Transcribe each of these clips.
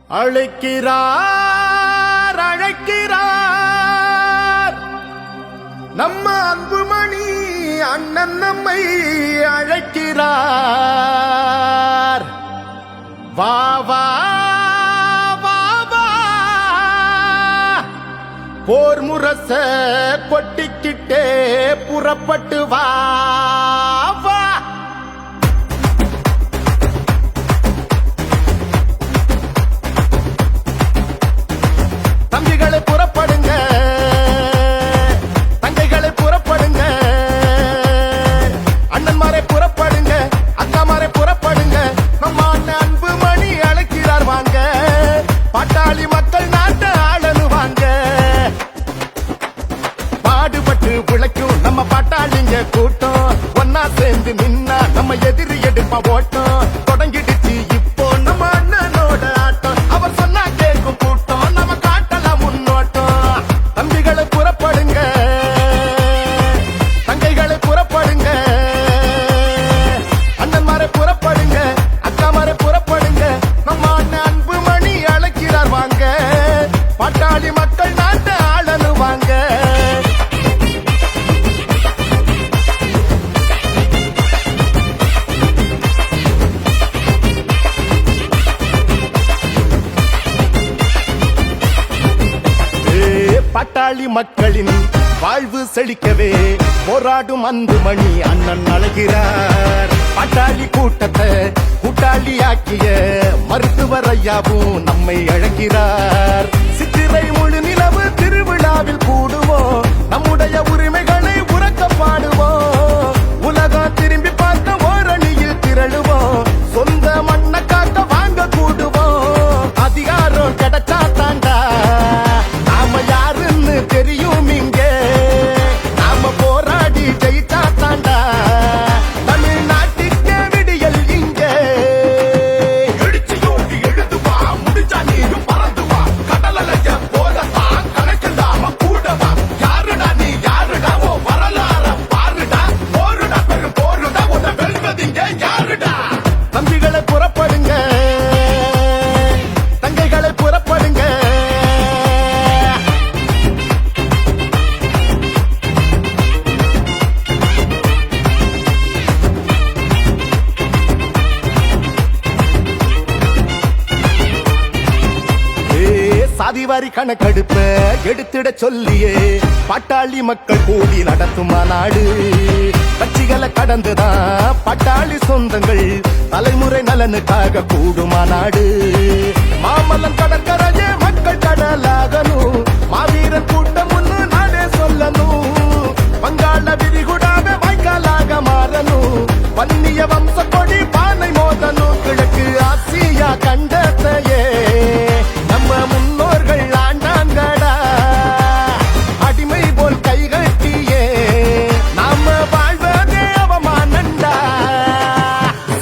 அழைக்கிறார் அழைக்கிறார் நம்ம அன்புமணி அண்ணன் நம்மை அழைக்கிறார். வா வா வா வா போர் முரச கொட்டிக்கிட்டே புறப்பட்டு வா வா. தம்பிகளை புறப்படுங்க, தங்கைகளை புறப்படுங்க, அண்ணன்மாரை புறப்படுங்க, அக்காமாரை புறப்படுங்க. நம்ம அண்ணன் அன்புமணி அழைக்கிறார் வாங்க, பாட்டாளி மக்கள் நாட்டை ஆளனு வாங்க. பாடுபட்டு உழைக்கும் நம்ம பாட்டாளிங்க கூட்டம், ஒன்னா சேர்ந்து நின்னா நம்ம எதிரி எடுப்பா ஓட்டம். தொடங்கிடுச்சு இப்போ நம்ம அண்ணனோட ஆட்டம், அவர் சொன்னா கேட்கும் கூட்டம், நம்ம காட்டலாம் முன்னோட்டம். தம்பிகளை புறப்படுங்க, தங்கைகளை புறப்படுங்க, அண்ணன்மாரை புறப்படுங்க, அக்காமாரை புறப்படுங்க. நம்ம அண்ணன் அன்புமணி அழைக்கிறார் வாங்க, பாட்டாளி மக்கள் நாட்டை ஆளனு வாங்க. பாட்டாளி மக்களின் வாழ்வு செழிக்கவே போராடும் அன்புமணி அண்ணன் அழைக்கிறார். பாட்டாளி கூட்டத்தை கூட்டாளியாக்கிய மருத்துவர் ஐயாவும் நம்மை அழைக்கிறார். சித்திரை முழு நிலவு திருவிழாவில் கூடுவோம், நம்முடைய உரிமைகளை உறக்க பாடுவோம். உலகம் திரும்பி பார்க்க ஓரணியில் திரளுவோம், சொந்த மண்ணை காக்க வாங்க கூடுவோம். அதிகாரம் கிடைச்சா தாண்டா நாம யாருன்னு தெரியும், இங்கே நாம போராடி ஜெயிச்சா தாண்டா தமிழ்நாட்டுக்கு விடியல். இங்கே எழுச்சியோடு எழுதுவா, முடிச்சா நீரும் பறந்துவா, கடலைய போலத்தான் கணக்கில்லாம கூடவா. யாருடா நீ யாருடா, ஓ வரலாற பாருடா, போருடா பெரு போருடா, உன்னை வெல்வதிங்க யாருடா. தம்பிகளை புறப்படுங்க, தங்கைகளை புறப்படுங்க, சாதிவாரி கணக்கெடுப்ப எடுத்திட சொல்லியே பாட்டாளி மக்கள் கூடி நடத்தும் மாநாடு. கட்சிகளை கடந்துதான் பாட்டாளி சொந்தங்கள் தலைமுறை நலனுக்காக கூடும் மாநாடு. மாமல்லம் கடற்கரையே மக்கள் கடலாகணும், மாவீரன் கூட்டம் ஒண்ணு நானே சொல்லணும். வங்காள விரிகுடாவே வாய்க்காலாக மாறணும், வன்னிய வம்ச கொடி பானை மோதணும். கிழக்கு ஆசியா கண்டத்தையே நம்ம முன்னோர்கள் ஆண்டாங்கடா, அடிமை போல் கைகட்டியே நாம வாழ்வதே அவமானண்டா.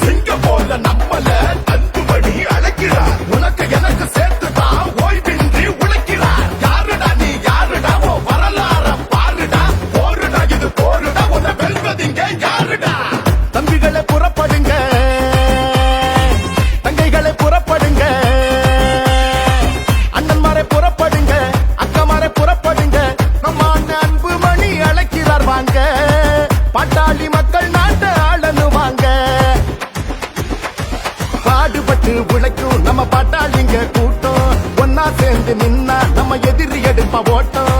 சிங்க போல நம்மள அன்புமணி அழைக்கிறார், உனக்கு எனக்கு சேர்த்துதான் ஓய்வின்றி உழைக்கிறார். யாருடா நீ யாருடா, ஓ வரலாற பாருடா, போருடா இது போருடா, உன்னை வெல்வதிங்க யாருடா. தம்பிகளை புறப்படுங்க, தங்கைகளை புறப்படுங்க, அண்ணன்மாரை புறப்படுங்க, அக்காமாரை புறப்படுங்க. நம்ம அண்ணன் அன்புமணி அழைக்கிறார் வாங்க, பாட்டாளி மக்கள் நாட்டை ஆளனு வாங்க. பாடுபட்டு உழைக்கும் நம்ம பாட்டாளிங்க கூட்டம், ஒன்னா சேர்ந்து நின்னா நம்ம எதிரி எடுப்பா ஓட்டம்.